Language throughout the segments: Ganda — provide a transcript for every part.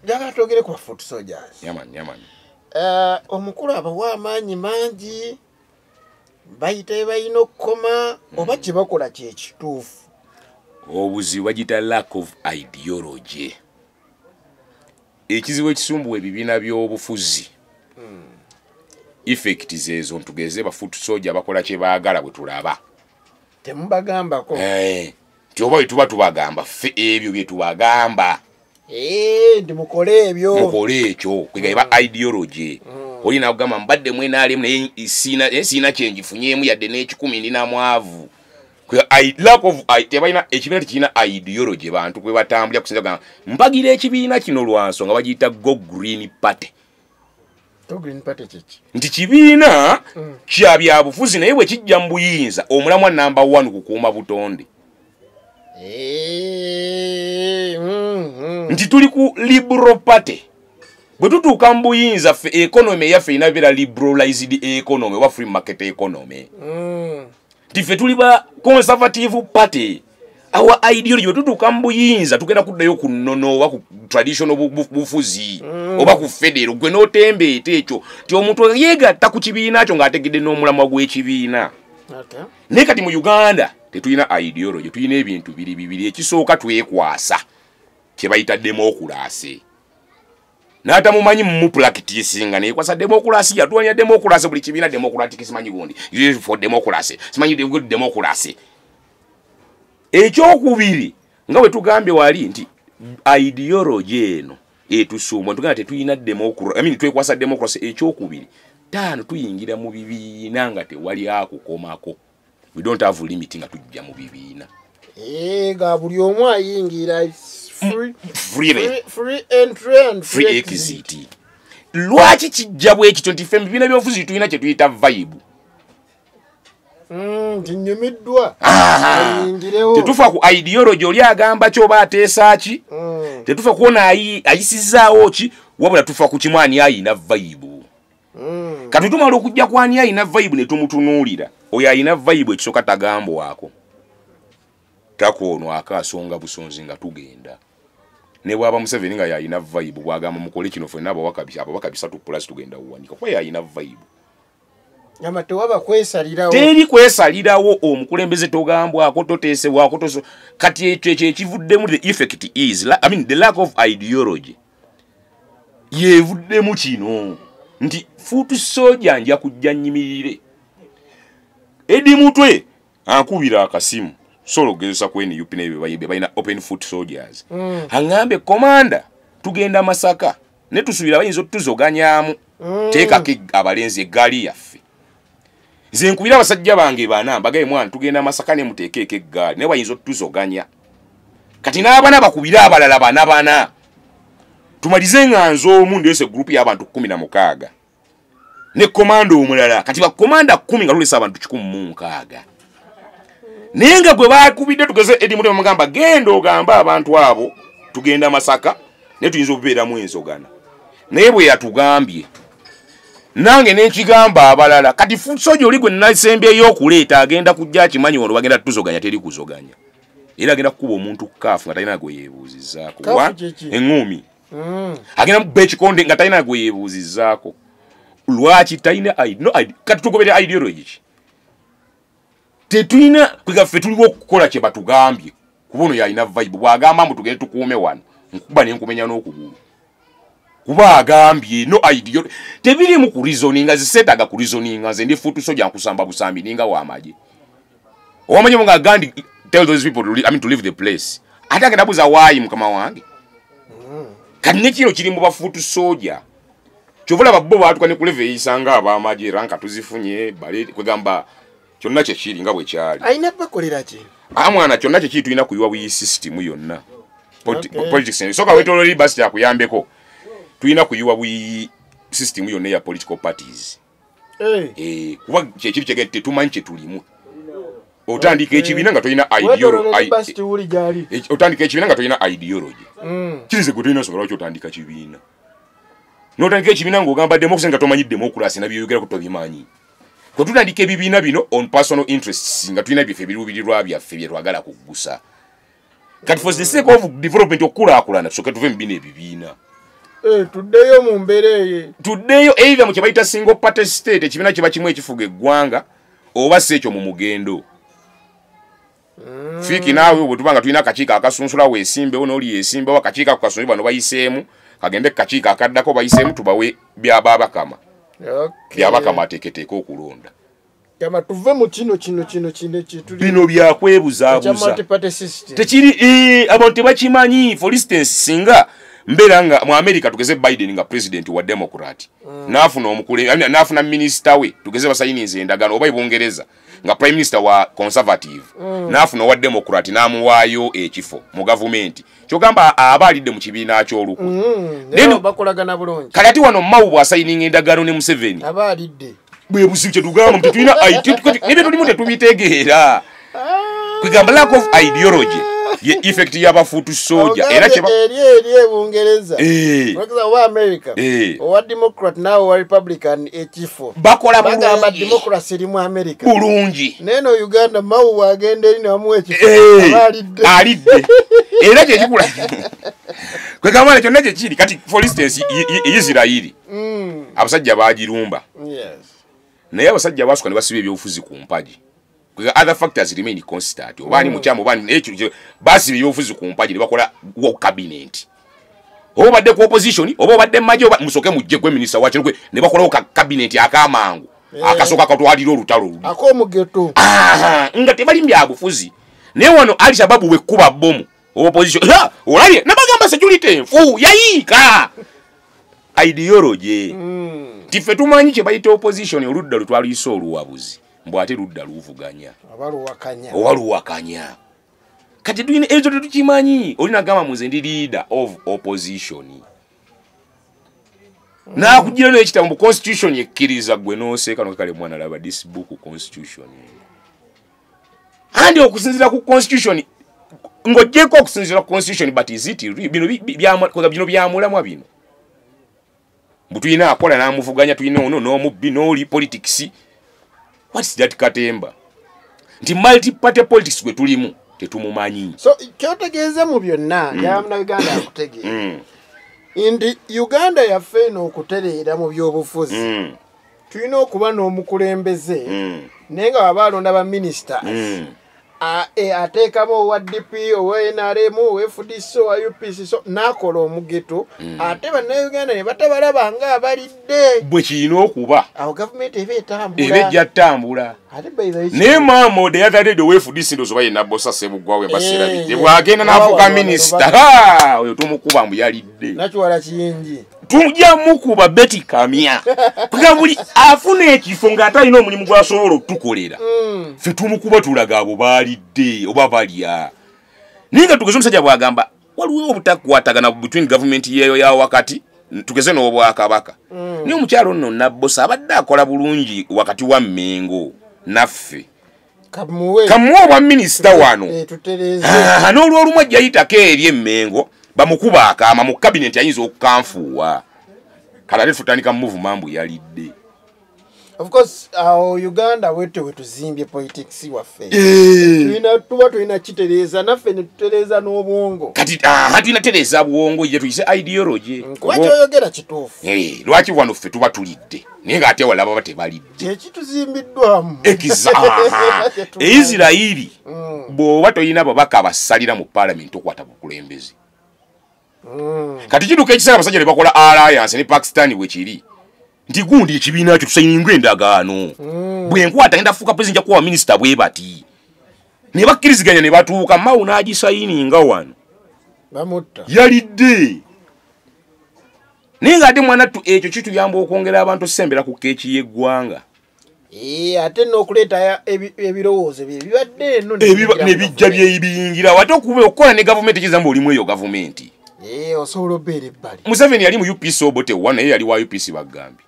jaga togere kwa foot soldiers. Yaman. Omukulu abawa amaanyi mangi bayite bayino koma oba kibakola kyekituufu. Obuzibu bagita lack of ideology. Ekizibu ekisumbuwa ebibiina by'obufuzi. Effect zezo ntugeze ba foot soldier bakola kye baagala bwe tulaba. Temubagambako. Tioba tuba tubagamba fe ebyo bye tubagamba. Ndimukole ebyo. Mukole ekyo kwegaiba ideology. Olina okugamba mbadde mwena ali naye sina change funyemu yadde n'ekikumi ndina mwavu. Lack of tebaina ekibiina tekirina ideology bantu kwe batambulira kusinza gamba mpagira ekibiina kino lwanso nga bagiyita Go Green Party. Green Party chichi. Nti kibiina kya byabufuzi naye bwe kijja mu buyinza omulamwa number 1 kukuuma butonde. Nti tuli ku Liberal Party. Bwe tutuuka mu buyinza ffe economy yaffe inabeera liberalized economy oba free market economy. Nti ffe tuli ba Conservative Party. Our ideology bwe tutuuka mu buyinza tugenda kuddayo ku nnono oba ku traditional bufuzi oba ku federal gwe n'otembeeta ekyo ti omuntu yeegatta ku kibiina kyo ng'ategedde n'omulamwa gw'ekibiina. Naye kati mu Uganda tetulina ideology, tulina ebintu bibiri. Ekisooka twekwasa kye bayita democracy. N'atamumanyi mu practicing neekwasa democracy yatuwanya democracy buli kibiina democratic simanyi gundi. For democracy simanyi good democracy. Ekyokubiri nga bwe tugambye wali nti ideology eno etusumwa tugamba tetuyina democracy twekwasa democracy. Ekyokubiri taano tuyingira mu bibiina nga tewali akukomako. We don't have limit nga tujja mu bibiina. Ga buli omu ayingira free entry and free exit. Lwaki kijja bwe ekyo nti ffe mu bibiina by'obufuzi tulina kye tuyita vibe. Tinyumiddwa. Tetufa ku ideology oli agamba kyoba ateesa ki. Tetufa kuona ayisizaawo ki wabula tufa ku kimwani ayina vibe. Kati tumala okujja kwani ayina vibe ne tumutunuulira. Oyo ayina vibe ekisooka tagambo wako. Takoonwa akasonga busonzi nga tugenda. Ne bwaba Museveni nga yayina vibe bwagamba mukole kino ffe nabo wakabisa 3+ tugenda uwanika. Kwa yayina vibe. Nyama tewaba kwesalirawo. Teri kwesalirawo omukulembeze togambwako toteesebwako toso. Kati ekyo ekivuddemu the effect is the lack of ideology. Yevuddemu kino. Nti foot soldier nja kujja nyimirire. Edi mutwe ankubira akasimu. Solo gezesa ku NUP ne bayina open foot soldiers. Hangambe komanda tugenda Masaka ne tusubira bayinzo tuzoganyaamu. Teeka abalenzi egali yaffe. Nze nkubira abasajja bange bana mbagaye mwana tugenda Masaka ne muteekeke eggaali ne bayinzo tuzoganya. Kati n'abana bakubira abalala bana. Tumalize nganzo omu ndese group y'abantu 16. Ne komando omulala kati ba komanda 10 nga tulesa abantu 16. Nenga gwe bakubidde tugeze edi mulimu mugamba genda ogamba abantu abo tugenda Masaka ne tuyinza okubeera mu ensogana. Naye bwe yatugambye nange n'ekigamba abalala kati foot soldier oli gwe nasembyeyo okuleeta agenda kujja kimanyi ono bagenda tuzoganya teri kuzoganya. Era agenda kukuba omuntu kaafu nga talina gwe yeebuuzizaako. Engumi. Agenda mubbe ekikonde nga talina gwe yeebuuzizaako. Lwaki talina kati tugobera ideology. Tetulina kwegaffe tuliwo okukola kye batugambye. Kuba ono yalina vibe bw'agamba mbu tugende tukuume wano nkuba ne nkumenya n'okugulu. Kuba agambye no ideology. Tebiri mu ku reasoning nga ziseetaga ku reasoning nze ndi foot soldier nkusamba busambi ninga wamaje. Owamaje nga Gandhi tell those people to leave the place. Ate agenda buza why mukama wange. Kati nekino kiri mu ba foot soldier. Kyovula babbo batukane ku level eyisanga abamaje ranka tuzifunye bale kwegamba kyonna kye kiri nga bwe kyali. Ayina bakolera ki? Mwana kyonna kye kiri tulina kuyiwa bwi system yonna. Politics soka wetololi basi yakuyambeko. Tulina kuyiwa bwi system yonna ya political parties. Kuba kye kiri kyegete tumanyi kye tulimu. Otandika ekibiina nga toyina ideology. Otandika ekibiina nga toyina ideology. Kirize gwe toyina sobola otandika kibiina. N'otandika ekibiina ng'ogamba democracy nga tomanyi democracy na byeyogera ku tobimanyi. Kwe tutandika ebibiina bino on personal interests nga tulina biffe ebiruubirirwa byaffe bye twagala kuggusa. Kati for the sake of development okulaakulana tusooke tuve mu bino ebibiina. tuddeyo mu mbeere tuddeyo either mu kye bayita single party state ekibiina kiba kimu ekifuga eggwanga oba si ekyo mu mugendo Fiki naawe bwe tubanga tulina akakiiko akasunsula weesimbewo n'oli yeesimbewo akakiiko ako kasunsulibwa no bayiseemu kagende kakiiko akaddako bayiseemu tubawe byababakama byabakama ateeketeeka okulonda Kama tuve mu kino bino byakwebuzabuza tekiri abantu tebakimanyi. For instance singa mbeera nga mu America tugeze Biden nga president wa Democrat naafuna omukule naafuna minister we tugeze basayinize endagano oba Bungereza nga prime minister wa conservative naafuna wa Democrat namuwaayo ekifo mu government kyogamba abalidde mu kibiina ky'oluku neno bakolagana bulungi kati wano mawu bwasayininga endagano ne Museveni abalidde bwe busikye tugamba tetulina nebe tulimu tetubitegeera kwegamba lack of ideology ye effect y'abafuutu soja era kyeba eri Bungereza bakza wa America wa Democrat nawo wa Republican ekifo bakola bagamba democracy eri mu America bulungi neno Uganda mawu wagenda eri namu ekifo alidde era kye kikula kwegamba ekyo nakyo kiri kati for instance Israeli abasajja bagirumba naye abasajja basuka ne basiba ebyobufuzi ku mpaji other factors remain constant obani mukyamo obani ekyo basiba ebyobufuzi ku mpaji ne bakola wo cabinet oba badde ku opposition oba badde majo musoke mujje gwe minister wakyo gwe ne bakola wo cabinet akamangu akasoka katwalira olutalo luli akomugeto nga tebali mbyabufuzi naye wano Al-Shabaab we kuba bomu opposition olabye nabagamba security enfu yayiika ideology tife tumanyi kye bayita opposition oludda lutwalisa oluwabuzi mbwate ludda luvuganya owaluwakanya kati tulina ezo tetukimanyi olina gamba muze ndi leader of opposition nakugira n'ekitabo mu constitution yekkiriza gwe n'oseeka nokale mwana laba this book constitution andi okusinzira ku constitution ng'ogyeko okusinzira ku constitution but is it bino byamulamwa bino butuyina akola n'amuvuganya tuyina ono n'omubbi n'oli politics what's that katemba nti multi party politics gwe tulimu tetumumanyi so kyotegeeza mu byonna yamna Uganda akutegeera indi Uganda yaffe n'okutereera mu byobufuzi tulina okuba n'omukulembeze naye nga waba alonda ba ministers ateekamo owa DP owa NRM owa FDC owa UPC so nakola omugeto ate bannayuganda ne batabalaba nga abalidde bwe kirina okuba awo gavumenti eba etambula ebejja ttambula naye maamo the other day the way FDC ndozo baye nabosa sebugwawe basirabidde bwagenda n'afuka minisita oyo tumukuba mbu yalidde nakiwala kiyingi tujja mukuba beti kamya kugambuli afuna ekifo ng'atalina omulimu gw'asobola okutukolera ffe tumukuba tulaga abo baalidde oba balya naye nga tugeze omusajja bwagamba waliwo obutakwatagana between government yeeyo ya wakati tugeze n'obwakabaka naye omukyalo nno nabbosa abadde akola bulungi wakati wa Mmengo naffe kamuwe obwa minisita wano n'olwolumu ajja yitako eri Emmengo bamukuba akaama mu cabinet ayinza okukanfuwa kala lefu tandika move mambu yalidde of course Uganda wetu tuzimbye politics waffe tulina kitereeza naffe ne tutereeza n'obwongo kati tulina tereeza bwongo ye tuyise ideology wakyoyogera kituufu lwaki wano ffe tuba tulidde naye ng'ate wala baba tebalidde ekituzimbiddwamu Isirairi bw'oba toyina babaka abasalira mu parliament okwata bukulembeze kati kiduka ekiseera abasajja ne bakola alliance ne Pakistan wekiri nti gundi ekibiina kyo tusayininga endagaano bwe nkwata ngenda fuuka president nja kuwa minisita bwe bati ne bakkiriziganya ne batuuka mawu n'agisayininga wano bamutta yalidde naye ng'ate mwanattu ekyo kituyamba okwongera abantu sembera ku keeki y'eggwanga ate n'okuleeta ebirowoozo bibadde eno ne bijja byeyibiyingira ate okukola ne gavumenti ekizamba olimu eyo gavumenti osobola obeera ebbali Museveni yali mu UPC obotewa naye yali wa UPC bagambye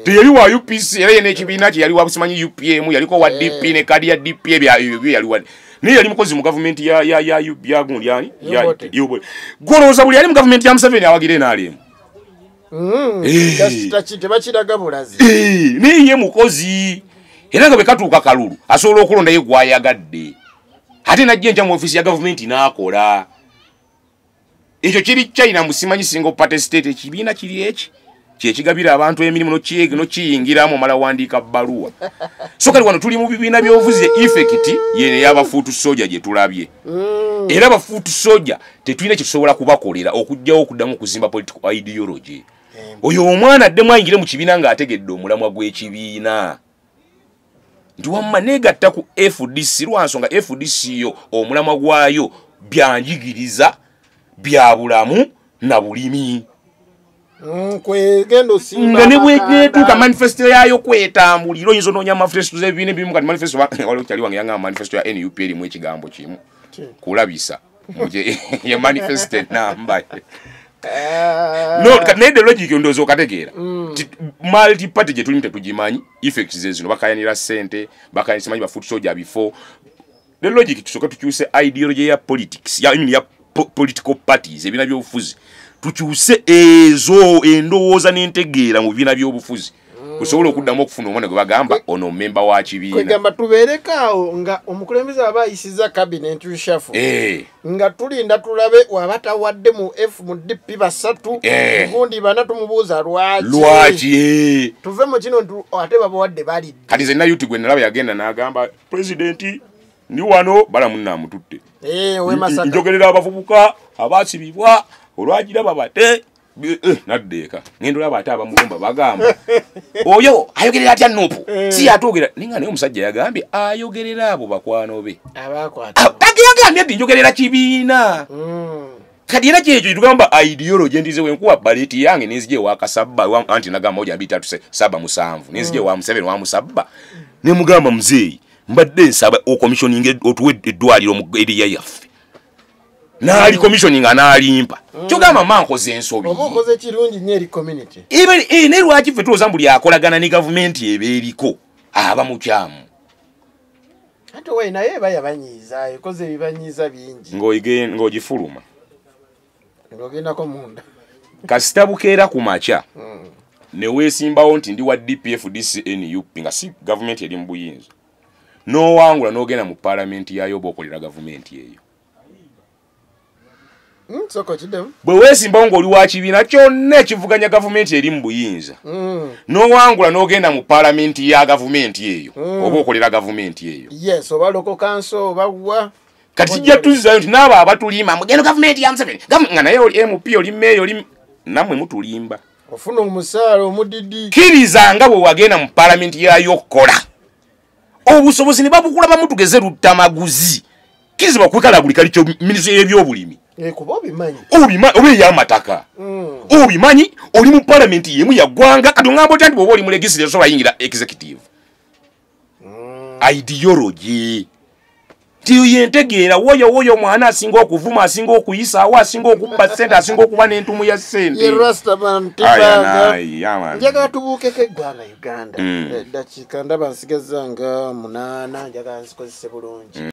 teyali wa UPC era yene ekibiina kye yali wa busimanyi UPM yaliko wa DP ne kadi ya DP ebyo yali wa naye yali mukozi mu gavumenti ya gundi gwolowooza buli yali mu gavumenti ya Museveni awagire n'alemu tebakiraga bulazi naye ye mukozi era nga bwe katuuka kalulu asobola okulonda ye gwayagadde ate najja enkya mu ofisi ya gavumenti n'akola ekyo kiri China musimanyi single party state ekibiina kiri eki kyekigabira abantu emirimu no kiyingiramu mala wandiika bbaluwa so kali wano tuli mu bibiina by'obufuzi effect yene y'abafuutu soja gye tulabye era abafuutu soja tetulina kitusobola kubakolera okujjawo okuddamu okuzimba political ideology oyo omwana addemu ayingire mu kibiina ng'ategedde omulamwa gw'ekibiina nti wamma negatta ku FDC lwansonga FDC yo omulamwa gwayo byanjigiriza bya bulamu na bulimi kwegendo simba nga ne bwetuuka manifesto yayo kwetambulira oyinza onoonya manifesto z'ebibiina ebimu kati manifesto waliwo kyali wange yangamba manifesto ya NUP erimu ekigambo kimu kulabisa ye manifesto enamba no naye the logic ndowooza okategeera multi party gye tulimu tetugimanyi effects zezino bakayanira ssente bakayanira simanyi bafuutu soja before the logic tusooka tukyuse ideology ya politics ya political parties ebibiina by'obufuzi tukyuse ezo endowooza n'entegeera mu bibiina by'obufuzi kusobola okuddamu okufuna omwana gwe bagamba ono memba wa kibiina kwegamba tubeerekaawo nga omukulembeze aba ayisiza cabinet reshuffle nga tulinda tulabe waba tawadde mu FDP basatu gundi bana tumubuuza lwaki tuve mu kino ate babawadde balidde kati zenna yuti gwe nalaba yagenda n'agamba pulezidenti ndi wano bala munnaamututte njogerera abavubuka abaasibibwa olwagiraba bate naddeeka ngendo laba ate abamulumba bagamba oyo ayogerera atya Nuupu si yatwogera ninga naye omusajja yagambye ayogerera abo bakwano be agambye ati njogerera kibiina kati era kyekyo tugamba ideology ndize wenkuwa baleti yange nenzije wakasabba anti nagamba oja bita tuse 7 nenzije wa 7 wa musabba ne mugamba mzeeyi mbadde nsaba o commissioning otuwe eddwaliro mu area yaffe naali commissioning analimpa kyogamba mankoze ensobi okoze kirungi nyeri community ibe ne lwaki ffe tulozambuli akolagana ne government ebeeriko aba mukyamu ate we naye bayabanyiza ekoze ebibanyiza bingi ng'ogifuluma ngogendako munda kasitabukeera ku makya ne weesimbawo nti ndi wa DPF DCNUP nga si government eri mu buyinza n'owangula n'ogenda mu parliament yayo oba okolera government eyo soko kidemu bwe weesimbawo ng'oli wa kibiina kyonna ekivuganya gavumenti eri mu buyinza n'owangula n'ogenda mu parliament ya gavumenti eyo oba okolera gavumenti eyo yes oba loko kanso oba kati kijja tuzizayo nti n'abo abatulimba mugendo gavumenti ya Museveni nga naye oli MP oli meeyo oli nammwe mutulimba ofuna omusaala omudidi kkiriza nga bwe wagenda mu parliament yayo okukola obusobozi ne babukula bamutugeze luttamaguzi kkiriza bakwekalagulika likyo minisitule y'ebyobulimi kuba obimanyi oba ey'amataka obimanyi oli mu parliament yemu yaggwanga kati ongamba otya nti bw'oba oli mu legislature so bayingira executive ideology tiyo yentegeera woyo mwana asinga okuvuma asinga okuyisaawo asinga okubba ssente asinga okuba n'entumu ya ssente njagala tubuukeko eggwanga Uganda eddakiika ndaba nsigazza nga 8 njagala nzikozese bulungi